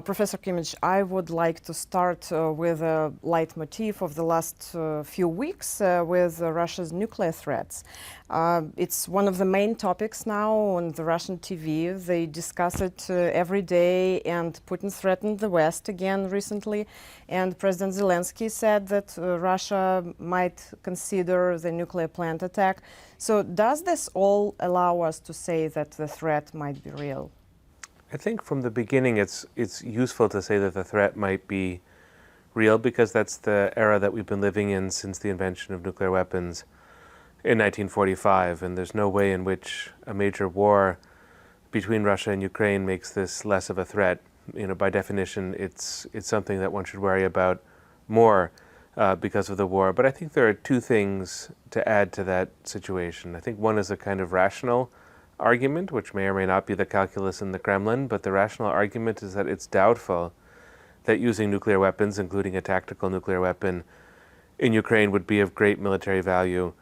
Professor Kimmage, I would like to start with a leitmotif of the last few weeks with Russia's nuclear threats. It's one of the main topics now on the Russian TV. They discuss it every day, and Putin threatened the West again recently. And President Zelensky said that Russia might consider the nuclear plant attack. So does this all allow us to say that the threat might be real? I think from the beginning it's useful to say that the threat might be real because that's the era that we've been living in since the invention of nuclear weapons in 1945, and there's no way in which a major war between Russia and Ukraine makes this less of a threat. By definition, it's something that one should worry about more because of the war. But I think there are two things to add to that situation. I think one is a kind of rational argument, which may or may not be the calculus in the Kremlin, but the rational argument is that it's doubtful that using nuclear weapons, including a tactical nuclear weapon, in Ukraine would be of great military value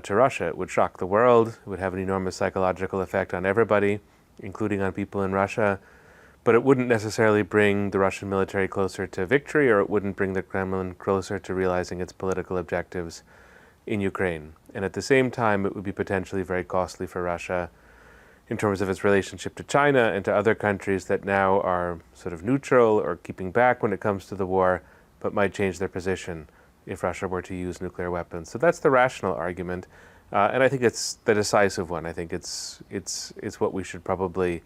to Russia. It would shock the world, it would have an enormous psychological effect on everybody, including on people in Russia, but it wouldn't necessarily bring the Russian military closer to victory, or it wouldn't bring the Kremlin closer to realizing its political objectives in Ukraine. And at the same time, it would be potentially very costly for Russia in terms of its relationship to China and to other countries that now are sort of neutral or keeping back when it comes to the war, but might change their position if Russia were to use nuclear weapons. So that's the rational argument, and I think it's the decisive one. I think it's what we should probably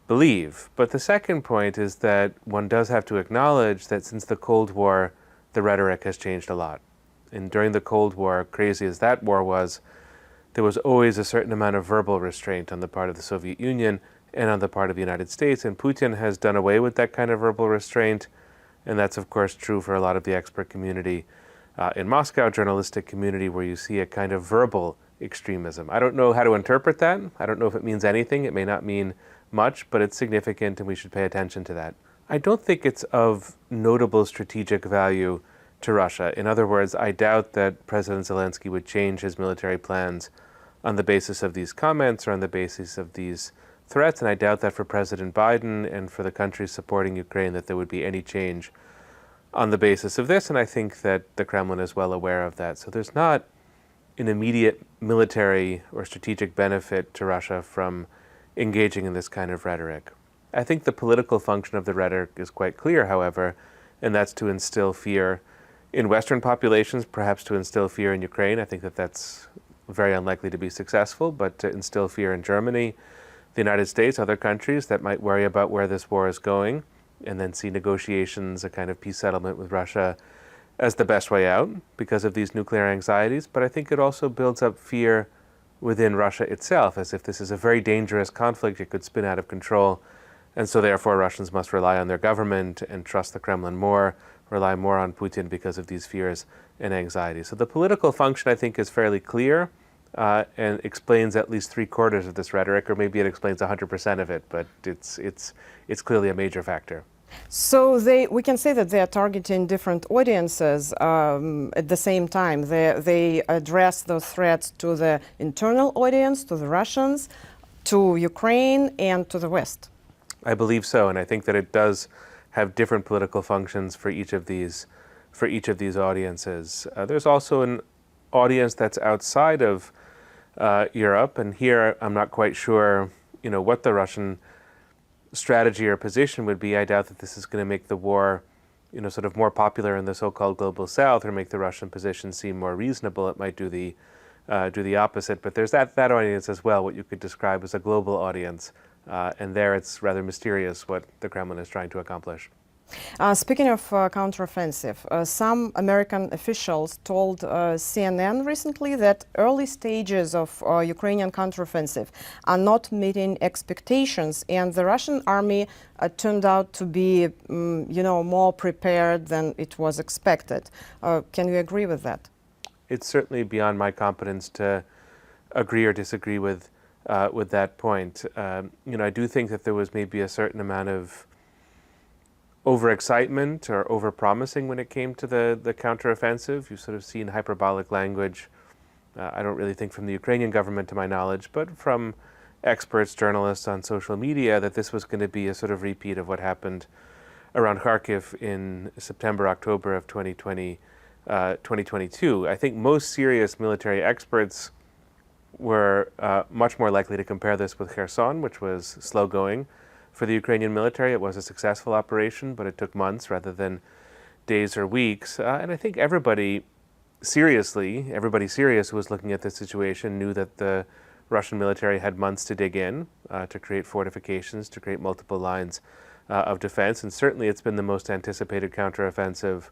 believe. But the second point is that one does have to acknowledge that since the Cold War, the rhetoric has changed a lot. And during the Cold War, crazy as that war was, there was always a certain amount of verbal restraint on the part of the Soviet Union and on the part of the United States, and Putin has done away with that kind of verbal restraint, and that's of course true for a lot of the expert community in Moscow, journalistic community, where you see a kind of verbal extremism. I don't know how to interpret that. I don't know if it means anything. It may not mean much, but it's significant and we should pay attention to that. I don't think it's of notable strategic value to Russia. In other words, I doubt that President Zelensky would change his military plans on the basis of these comments or on the basis of these threats, and I doubt that for President Biden and for the countries supporting Ukraine that there would be any change on the basis of this, and I think that the Kremlin is well aware of that. So there's not an immediate military or strategic benefit to Russia from engaging in this kind of rhetoric. I think the political function of the rhetoric is quite clear, however, and that's to instill fear in Western populations, perhaps to instill fear in Ukraine. I think that that's very unlikely to be successful, but to instill fear in Germany, the United States, other countries that might worry about where this war is going, and then see negotiations, a kind of peace settlement with Russia, as the best way out because of these nuclear anxieties. But I think it also builds up fear within Russia itself, as if this is a very dangerous conflict. It could spin out of control, and so therefore Russians must rely on their government and trust the Kremlin more, rely more on Putin because of these fears and anxieties. So the political function, I think, is fairly clear and explains at least 3/4 of this rhetoric, or maybe it explains 100% of it, but it's clearly a major factor. So we can say that they are targeting different audiences at the same time. They address those threats to the internal audience, to the Russians, to Ukraine, and to the West. I believe so, and I think that it does have different political functions for each of these audiences. There's also an audience that's outside of Europe, and here I'm not quite sure, what the Russian strategy or position would be. I doubt that this is going to make the war, sort of more popular in the so-called global South, or make the Russian position seem more reasonable. It might do the opposite. But there's that audience as well, what you could describe as a global audience. And there it's rather mysterious what the Kremlin is trying to accomplish. Speaking of counteroffensive, some American officials told CNN recently that early stages of Ukrainian counteroffensive are not meeting expectations, and the Russian army turned out to be, more prepared than it was expected. Can you agree with that? It's certainly beyond my competence to agree or disagree with that point. I do think that there was maybe a certain amount of overexcitement or overpromising when it came to the counteroffensive. You've sort of seen hyperbolic language, I don't really think from the Ukrainian government to my knowledge, but from experts, journalists on social media, that this was going to be a sort of repeat of what happened around Kharkiv in September, October of 2022. I think most serious military experts were much more likely to compare this with Kherson, which was slow going for the Ukrainian military. It was a successful operation, but it took months rather than days or weeks. And I think everybody serious who was looking at this situation knew that the Russian military had months to dig in, to create fortifications, to create multiple lines of defense. And certainly it's been the most anticipated counteroffensive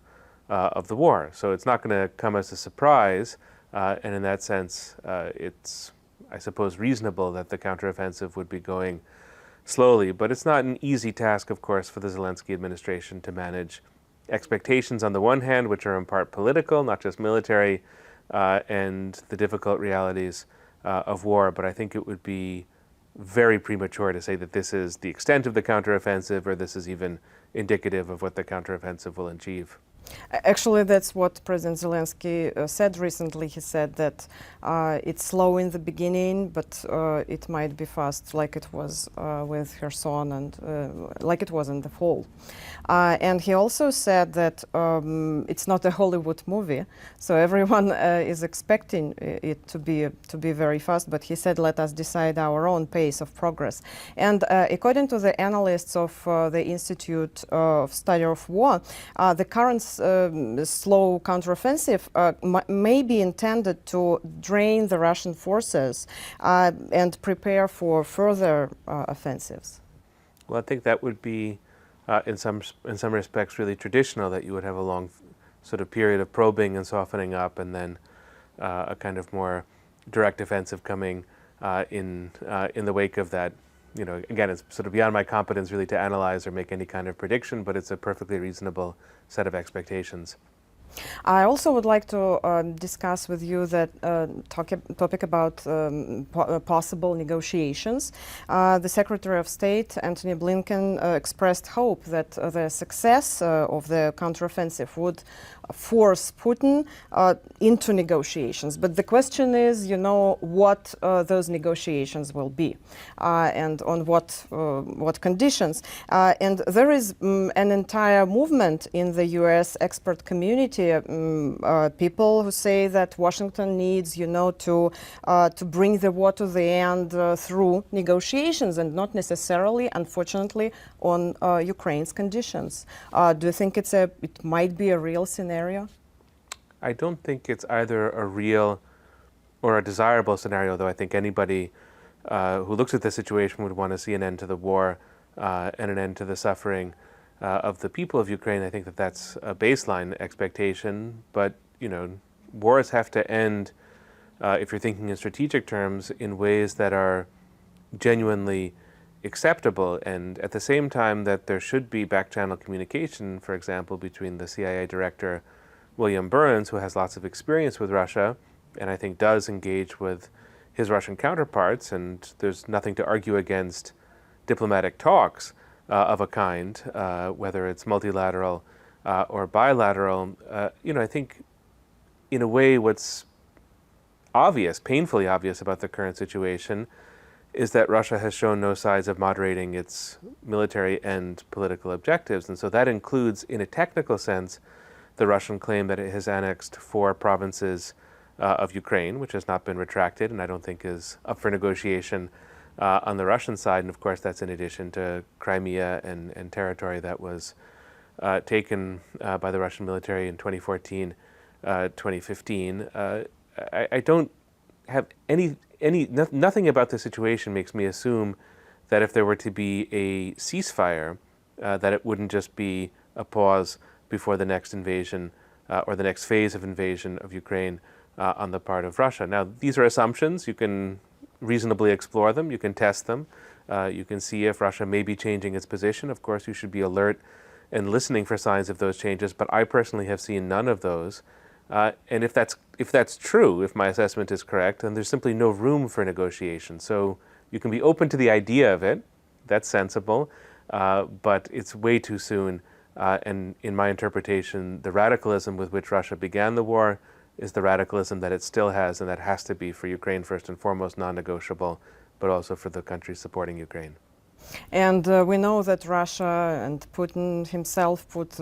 of the war. So it's not going to come as a surprise. And in that sense, it's, I suppose, reasonable that the counteroffensive would be going slowly. But it's not an easy task, of course, for the Zelensky administration to manage expectations on the one hand, which are in part political, not just military, and the difficult realities of war. But I think it would be very premature to say that this is the extent of the counteroffensive or this is even indicative of what the counteroffensive will achieve. Actually, that's what President Zelensky said recently. He said that it's slow in the beginning, but it might be fast, like it was with Kherson and like it was in the fall. And he also said that it's not a Hollywood movie, so everyone is expecting it to be very fast. But he said, let us decide our own pace of progress. And according to the analysts of the Institute of Study of War, the current slow counteroffensive may be intended to drain the Russian forces and prepare for further offensives. Well, I think that would be, in some respects, really traditional, that you would have a long sort of period of probing and softening up, and then a kind of more direct offensive coming in the wake of that. You know, again, it's sort of beyond my competence really to analyze or make any kind of prediction, but it's a perfectly reasonable set of expectations. I also would like to discuss with you that topic about possible negotiations. The Secretary of State, Antony Blinken, expressed hope that the success of the counteroffensive would force Putin into negotiations. But the question is, you know, what those negotiations will be and on what conditions. And there is an entire movement in the U.S. expert community, people who say that Washington needs, you know, to bring the war to the end through negotiations and not necessarily, unfortunately, on Ukraine's conditions. Do you think it might be a real scenario? I don't think it's either a real or a desirable scenario, though I think anybody who looks at the situation would want to see an end to the war and an end to the suffering of the people of Ukraine. I think that that's a baseline expectation, but, you know, wars have to end, if you're thinking in strategic terms, in ways that are genuinely acceptable, and at the same time that there should be back-channel communication, for example, between the CIA director William Burns, who has lots of experience with Russia, and I think does engage with his Russian counterparts, and there's nothing to argue against diplomatic talks of a kind, whether it's multilateral or bilateral. You know, I think in a way what's obvious, painfully obvious about the current situation is that Russia has shown no signs of moderating its military and political objectives. And so that includes, in a technical sense, the Russian claim that it has annexed 4 provinces of Ukraine, which has not been retracted and I don't think is up for negotiation on the Russian side. And of course, that's in addition to Crimea and territory that was taken by the Russian military in 2014, 2015. I don't have nothing about the situation makes me assume that if there were to be a ceasefire, that it wouldn't just be a pause before the next invasion or the next phase of invasion of Ukraine on the part of Russia. Now, these are assumptions. You can reasonably explore them. You can test them. You can see if Russia may be changing its position. Of course, you should be alert and listening for signs of those changes, but I personally have seen none of those. And if that's true, if my assessment is correct, then there's simply no room for negotiation. So you can be open to the idea of it. That's sensible, but it's way too soon. And in my interpretation, the radicalism with which Russia began the war is the radicalism that it still has, and that has to be for Ukraine first and foremost non-negotiable, but also for the countries supporting Ukraine. And we know that Russia and Putin himself put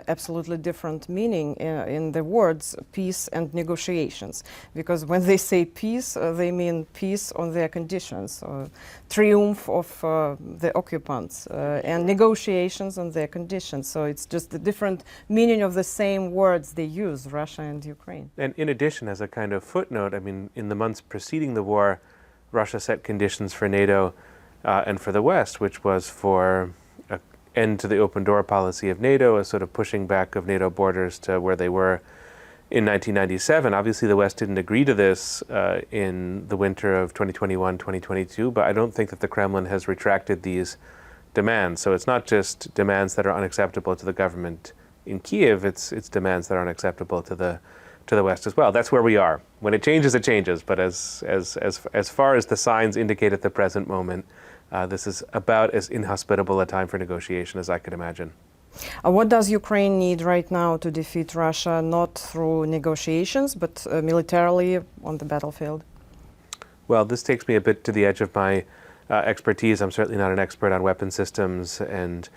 absolutely different meaning in the words peace and negotiations. Because when they say peace, they mean peace on their conditions, triumph of the occupants, and negotiations on their conditions. So it's just the different meaning of the same words they use, Russia and Ukraine. And in addition, as a kind of footnote, I mean, in the months preceding the war, Russia set conditions for NATO and for the West, which was for an end to the open door policy of NATO, a sort of pushing back of NATO borders to where they were in 1997. Obviously, the West didn't agree to this in the winter of 2021-2022, but I don't think that the Kremlin has retracted these demands. So it's not just demands that are unacceptable to the government in Kiev, it's demands that are unacceptable to the West as well. That's where we are. When it changes, it changes. But as far as the signs indicate at the present moment, this is about as inhospitable a time for negotiation as I could imagine. What does Ukraine need right now to defeat Russia, not through negotiations, but militarily on the battlefield? Well, this takes me a bit to the edge of my expertise. I'm certainly not an expert on weapon systems and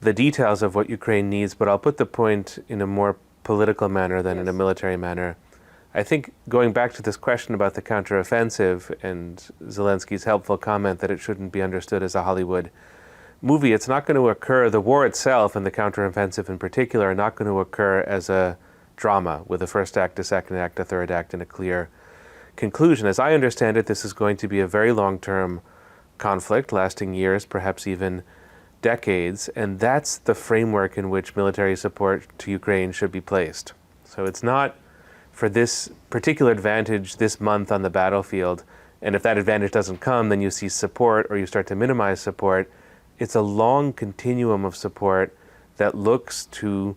the details of what Ukraine needs, but I'll put the point in a more political manner than in a military manner. I think going back to this question about the counteroffensive and Zelensky's helpful comment that it shouldn't be understood as a Hollywood movie, it's not going to occur, the war itself and the counteroffensive in particular are not going to occur as a drama with a first act, a second act, a third act, and a clear conclusion. As I understand it, this is going to be a very long-term conflict lasting years, perhaps even decades, and that's the framework in which military support to Ukraine should be placed. So it's not for this particular advantage this month on the battlefield, and if that advantage doesn't come, then you see support or you start to minimize support. It's a long continuum of support that looks to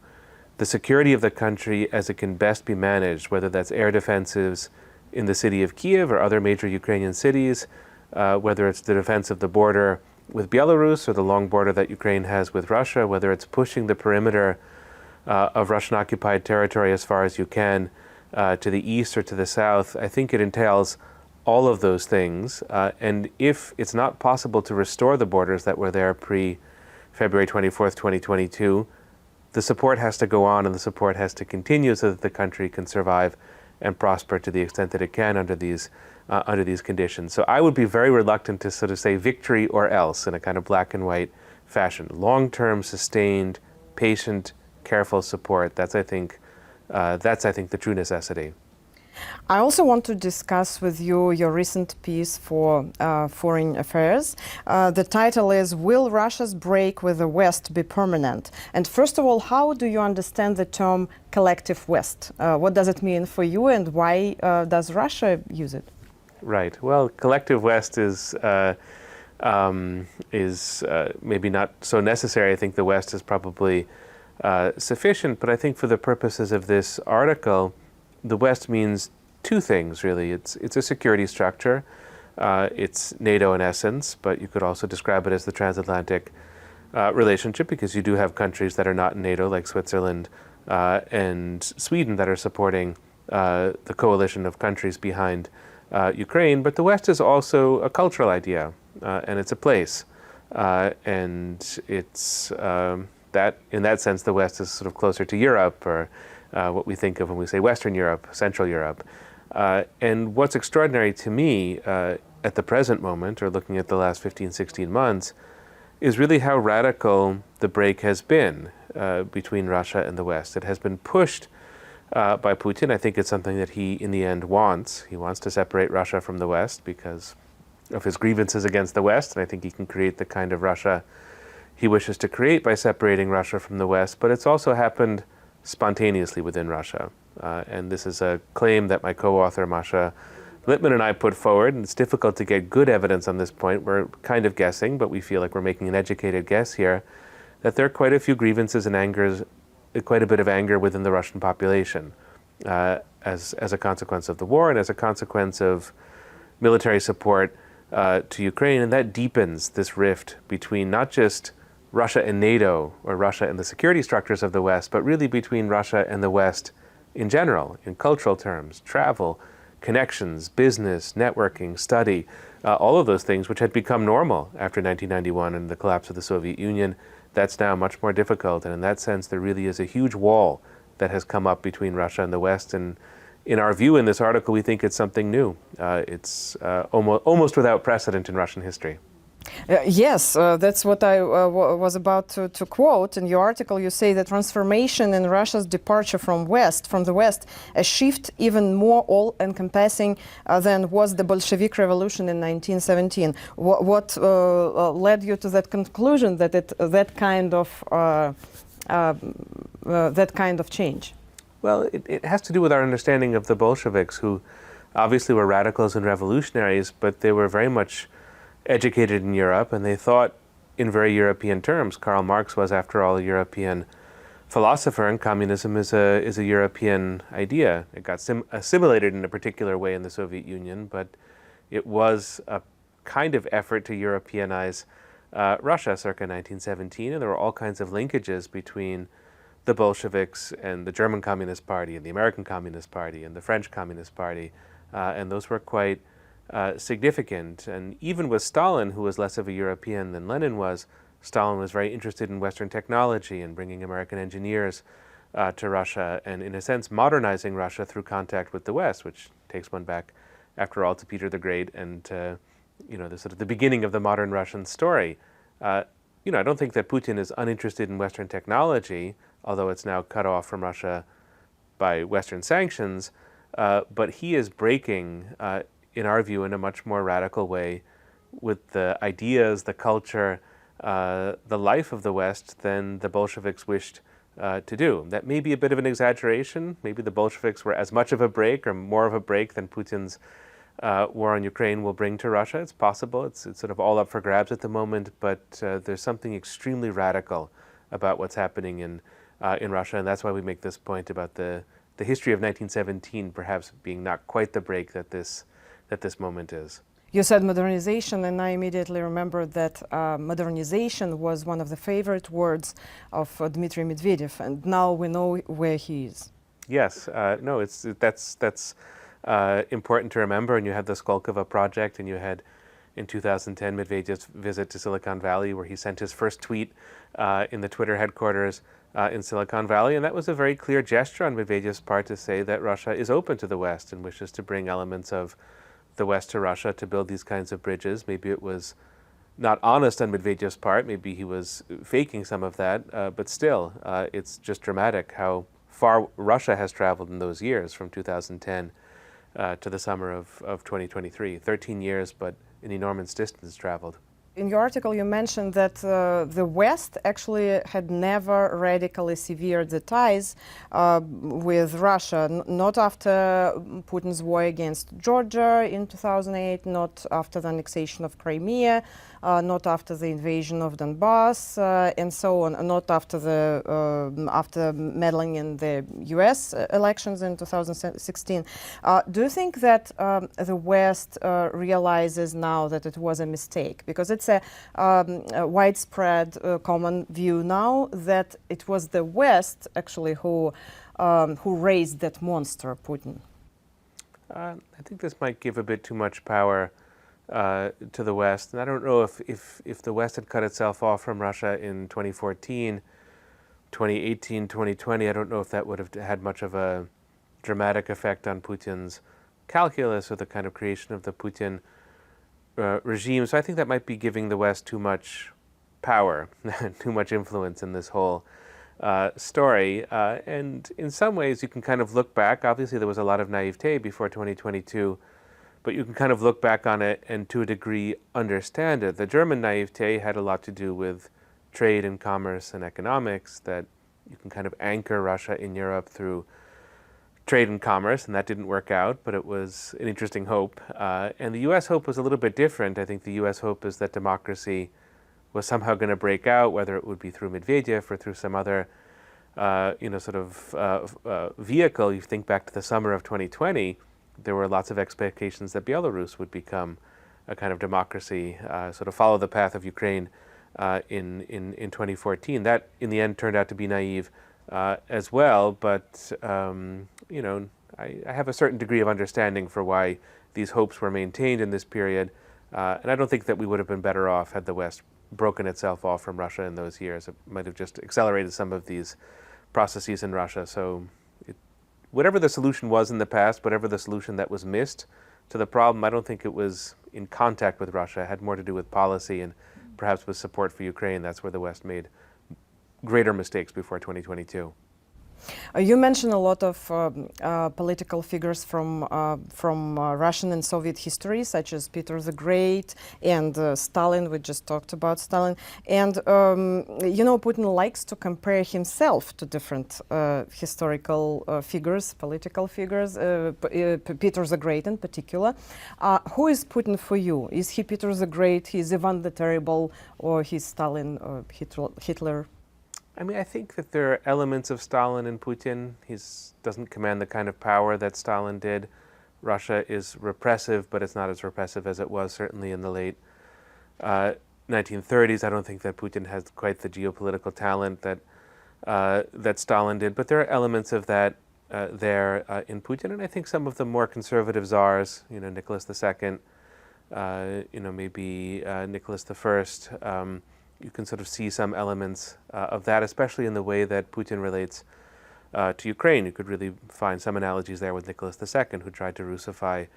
the security of the country as it can best be managed, whether that's air defensives in the city of Kiev or other major Ukrainian cities, whether it's the defense of the border with Belarus or the long border that Ukraine has with Russia, whether it's pushing the perimeter of Russian-occupied territory as far as you can to the east or to the south. I think it entails all of those things. And if it's not possible to restore the borders that were there pre-February 24th, 2022, the support has to go on and the support has to continue so that the country can survive and prosper to the extent that it can under these conditions. So I would be very reluctant to sort of say victory or else in a kind of black and white fashion. Long-term, sustained, patient, careful support, that's I think the true necessity. I also want to discuss with you your recent piece for Foreign Affairs. The title is, Will Russia's break with the West be permanent? And first of all, how do you understand the term collective West? What does it mean for you and why does Russia use it? Right. Well, collective West is maybe not so necessary. I think the West is probably sufficient, but I think for the purposes of this article, the West means two things, really. It's a security structure. It's NATO in essence, but you could also describe it as the transatlantic relationship because you do have countries that are not in NATO, like Switzerland and Sweden, that are supporting the coalition of countries behind Ukraine. But the West is also a cultural idea, and it's a place. And it's that, in that sense, the West is sort of closer to Europe, or what we think of when we say Western Europe, Central Europe. And what's extraordinary to me at the present moment, or looking at the last 15, 16 months, is really how radical the break has been between Russia and the West. It has been pushed by Putin. I think it's something that he, in the end, wants. He wants to separate Russia from the West because of his grievances against the West, and I think he can create the kind of Russia he wishes to create by separating Russia from the West. But it's also happened spontaneously within Russia. And this is a claim that my co-author, Masha Littman, and I put forward, and it's difficult to get good evidence on this point. We're kind of guessing, but we feel like we're making an educated guess here, that there are quite a few grievances and angers, quite a bit of anger within the Russian population as a consequence of the war and as a consequence of military support to Ukraine. And that deepens this rift between not just Russia and NATO, or Russia and the security structures of the West, but really between Russia and the West in general, in cultural terms, travel, connections, business, networking, study, all of those things which had become normal after 1991 and the collapse of the Soviet Union. That's now much more difficult, and in that sense there really is a huge wall that has come up between Russia and the West, and in our view in this article we think it's something new. It's almost without precedent in Russian history. Yes, that's what I was about to quote. In your article, you say the transformation in Russia's departure from the West, a shift even more all-encompassing than was the Bolshevik Revolution in 1917. What led you to that conclusion that that kind of change? Well, it has to do with our understanding of the Bolsheviks, who obviously were radicals and revolutionaries, but they were very much educated in Europe, and they thought in very European terms. Karl Marx was, after all, a European philosopher, and communism is a European idea. It got assimilated in a particular way in the Soviet Union, but it was a kind of effort to Europeanize Russia circa 1917, and there were all kinds of linkages between the Bolsheviks and the German Communist Party and the American Communist Party and the French Communist Party, and those were quite significant. And even with Stalin, who was less of a European than Lenin was, Stalin was very interested in Western technology and bringing American engineers to Russia, and in a sense modernizing Russia through contact with the West, which takes one back, after all, to Peter the Great and the sort of the beginning of the modern Russian story. I don't think that Putin is uninterested in Western technology, although it's now cut off from Russia by Western sanctions, but he is breaking in our view, in a much more radical way with the ideas, the culture, the life of the West than the Bolsheviks wished to do. That may be a bit of an exaggeration. Maybe the Bolsheviks were as much of a break or more of a break than Putin's war on Ukraine will bring to Russia. It's possible. It's sort of all up for grabs at the moment, but there's something extremely radical about what's happening in Russia, and that's why we make this point about the history of 1917 perhaps being not quite the break that this moment is. You said modernization, and I immediately remembered that modernization was one of the favorite words of Dmitry Medvedev, and now we know where he is. Yes, no, that's important to remember. And you had the Skolkovo project, and you had in 2010 Medvedev's visit to Silicon Valley, where he sent his first tweet in the Twitter headquarters in Silicon Valley, and that was a very clear gesture on Medvedev's part to say that Russia is open to the West and wishes to bring elements of the West to Russia to build these kinds of bridges. Maybe it was not honest on Medvedev's part, maybe he was faking some of that, but still, it's just dramatic how far Russia has traveled in those years from 2010 to the summer of 2023. 13 years, but an enormous distance traveled. In your article, you mentioned that the West actually had never radically severed the ties with Russia, not after Putin's war against Georgia in 2008, not after the annexation of Crimea, not after the invasion of Donbass, and so on, not after meddling in the U.S. elections in 2016. Do you think that the West realizes now that it was a mistake? Because it's a widespread common view now that it was the West actually who raised that monster, Putin. I think this might give a bit too much power to the West, and I don't know if the West had cut itself off from Russia in 2014, 2018, 2020, I don't know if that would have had much of a dramatic effect on Putin's calculus or the kind of creation of the Putin regime. So I think that might be giving the West too much power, too much influence in this whole story. And in some ways you can kind of look back. Obviously there was a lot of naivete before 2022, but you can kind of look back on it and to a degree understand it. The German naivete had a lot to do with trade and commerce and economics, that you can kind of anchor Russia in Europe through trade and commerce, and that didn't work out, but it was an interesting hope. And the U.S. hope was a little bit different. I think the U.S. hope is that democracy was somehow going to break out, whether it would be through Medvedev or through some other vehicle. You think back to the summer of 2020, there were lots of expectations that Belarus would become a kind of democracy, sort of follow the path of Ukraine in 2014. That, in the end, turned out to be naive as well, but I have a certain degree of understanding for why these hopes were maintained in this period, and I don't think that we would have been better off had the West broken itself off from Russia in those years. It might have just accelerated some of these processes in Russia. So whatever the solution was in the past, whatever the solution that was missed to the problem, I don't think it was in contact with Russia. It had more to do with policy and perhaps with support for Ukraine. That's where the West made greater mistakes before 2022. You mentioned a lot of political figures from Russian and Soviet history, such as Peter the Great and Stalin. We just talked about Stalin. And, Putin likes to compare himself to different historical figures, political figures, Peter the Great in particular. Who is Putin for you? Is he Peter the Great, he's Ivan the Terrible, or he's Stalin or Hitler? I mean, I think that there are elements of Stalin in Putin. He doesn't command the kind of power that Stalin did. Russia is repressive, but it's not as repressive as it was certainly in the late 1930s. I don't think that Putin has quite the geopolitical talent that Stalin did, but there are elements of that there in Putin. And I think some of the more conservative czars, Nicholas II, maybe Nicholas I, you can sort of see some elements of that, especially in the way that Putin relates to Ukraine. You could really find some analogies there with Nicholas II, who tried to Russify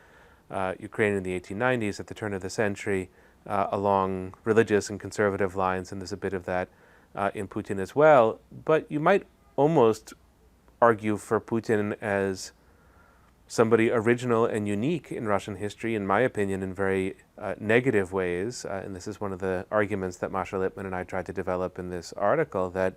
Ukraine in the 1890s at the turn of the century along religious and conservative lines, and there's a bit of that in Putin as well. But you might almost argue for Putin as somebody original and unique in Russian history, in my opinion, in very negative ways. And this is one of the arguments that Masha Lippman and I tried to develop in this article, that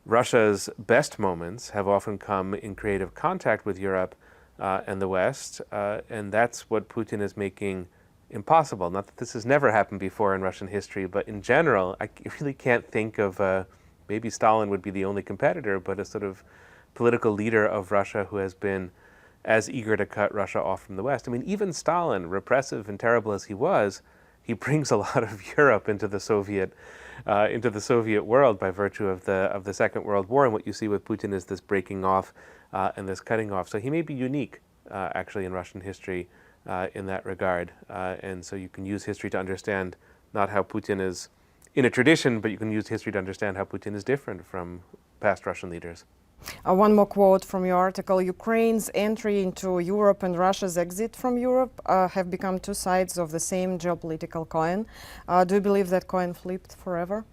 Russia's best moments have often come in creative contact with Europe and the West, and that's what Putin is making impossible. Not that this has never happened before in Russian history, but in general, I really can't think of, maybe Stalin would be the only competitor, but a sort of political leader of Russia who has been as eager to cut Russia off from the West. I mean, even Stalin, repressive and terrible as he was, he brings a lot of Europe into the Soviet world by virtue of the Second World War. And what you see with Putin is this breaking off and this cutting off. So he may be unique, actually, in Russian history in that regard. And so you can use history to understand not how Putin is in a tradition, but you can use history to understand how Putin is different from past Russian leaders. One more quote from your article. Ukraine's entry into Europe and Russia's exit from Europe have become two sides of the same geopolitical coin. Do you believe that coin flipped forever?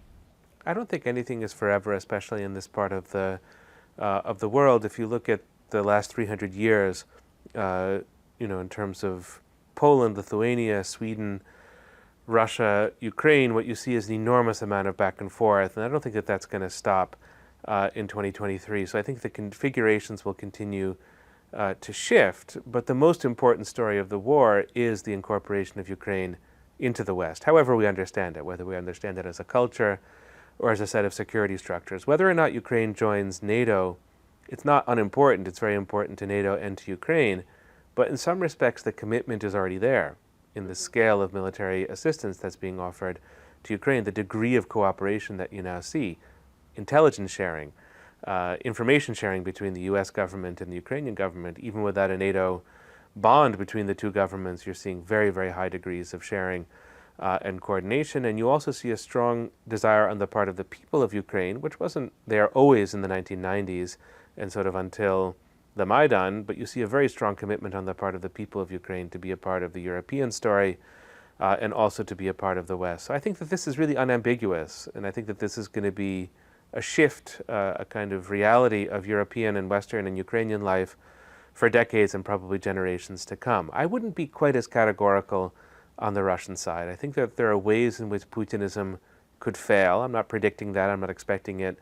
I don't think anything is forever, especially in this part of the world. If you look at the last 300 years, in terms of Poland, Lithuania, Sweden, Russia, Ukraine, what you see is an enormous amount of back and forth, and I don't think that that's going to stop in 2023. So I think the configurations will continue to shift, but the most important story of the war is the incorporation of Ukraine into the West, however we understand it, whether we understand it as a culture or as a set of security structures. Whether or not Ukraine joins NATO, it's not unimportant. It's very important to NATO and to Ukraine, but in some respects the commitment is already there in the scale of military assistance that's being offered to Ukraine, the degree of cooperation that you now see. Intelligence sharing, information sharing between the US government and the Ukrainian government. Even without a NATO bond between the two governments, you're seeing very, very high degrees of sharing and coordination. And you also see a strong desire on the part of the people of Ukraine, which wasn't there always in the 1990s and sort of until the Maidan, but you see a very strong commitment on the part of the people of Ukraine to be a part of the European story and also to be a part of the West. So I think that this is really unambiguous, and I think that this is going to be a shift, a kind of reality of European and Western and Ukrainian life for decades and probably generations to come. I wouldn't be quite as categorical on the Russian side. I think that there are ways in which Putinism could fail. I'm not predicting that. I'm not expecting it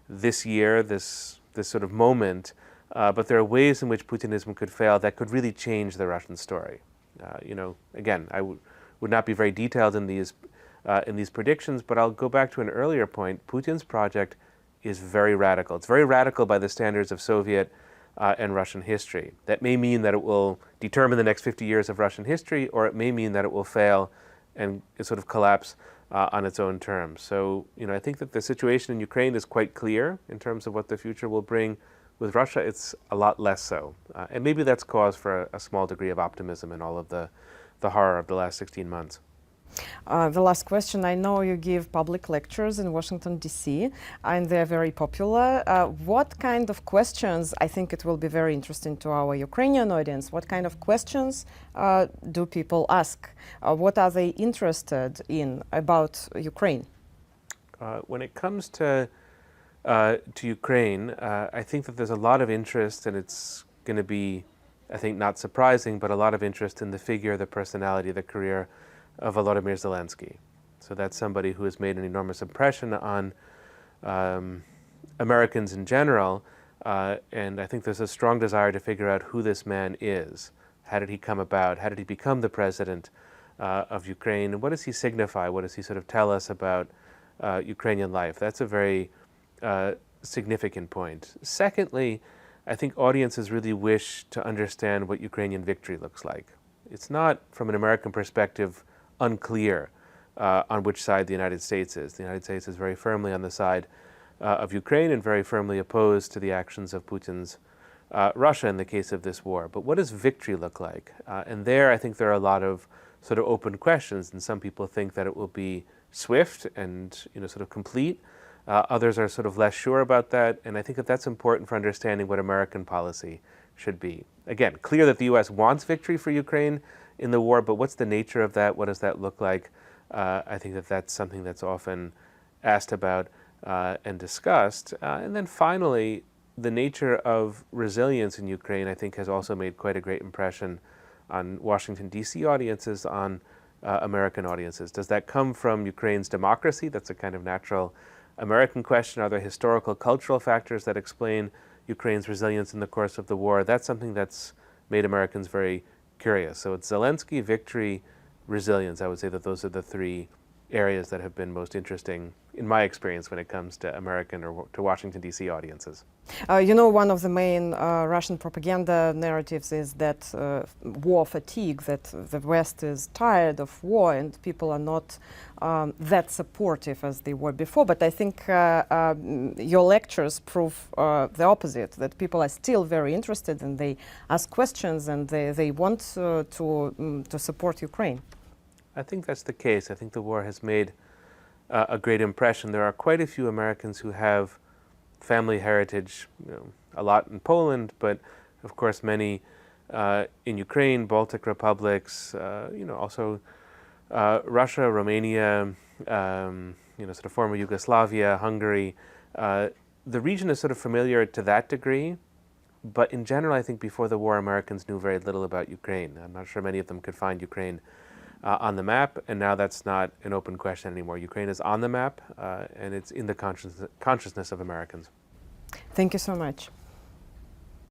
this year, this sort of moment. But there are ways in which Putinism could fail that could really change the Russian story. Again, I would not be very detailed in these predictions, but I'll go back to an earlier point. Putin's project is very radical. It's very radical by the standards of Soviet and Russian history. That may mean that it will determine the next 50 years of Russian history, or it may mean that it will fail and sort of collapse on its own terms. So, I think that the situation in Ukraine is quite clear in terms of what the future will bring. With Russia, it's a lot less so. And maybe that's cause for a small degree of optimism in all of the horror of the last 16 months. The last question. I know you give public lectures in Washington, D.C., and they're very popular. What kind of questions, I think it will be very interesting to our Ukrainian audience, what kind of questions do people ask? What are they interested in about Ukraine? When it comes to Ukraine, I think that there's a lot of interest, and it's going to be, I think, not surprising, but a lot of interest in the figure, the personality, the career of Volodymyr Zelensky. So that's somebody who has made an enormous impression on Americans in general, and I think there's a strong desire to figure out who this man is. How did he come about? How did he become the president of Ukraine? And what does he signify? What does he sort of tell us about Ukrainian life? That's a very significant point. Secondly, I think audiences really wish to understand what Ukrainian victory looks like. It's not, from an American perspective, unclear on which side the United States is. The United States is very firmly on the side of Ukraine and very firmly opposed to the actions of Putin's Russia in the case of this war. But what does victory look like? And there, I think there are a lot of sort of open questions, and some people think that it will be swift and sort of complete. Others are sort of less sure about that, and I think that that's important for understanding what American policy should be. Again, clear that the U.S. wants victory for Ukraine in the war, but what's the nature of that? What does that look like? I think that that's something that's often asked about and discussed. And then finally, the nature of resilience in Ukraine, I think, has also made quite a great impression on Washington, D.C. audiences, on American audiences. Does that come from Ukraine's democracy? That's a kind of natural American question. Are there historical, cultural factors that explain Ukraine's resilience in the course of the war? That's something that's made Americans very curious. So it's Zelensky, victory, resilience. I would say that those are the three areas that have been most interesting, in my experience, when it comes to American or to Washington, D.C. audiences. One of the main Russian propaganda narratives is that war fatigue, that the West is tired of war and people are not that supportive as they were before. But I think your lectures prove the opposite, that people are still very interested and they ask questions and they want to support Ukraine. I think that's the case. I think the war has made a great impression. There are quite a few Americans who have family heritage, a lot in Poland, but of course many in Ukraine, Baltic republics, also Russia, Romania, sort of former Yugoslavia, Hungary. The region is sort of familiar to that degree, but in general, I think before the war, Americans knew very little about Ukraine. I'm not sure many of them could find Ukraine on the map, and now that's not an open question anymore. Ukraine is on the map, and it's in the consciousness of Americans. Thank you so much.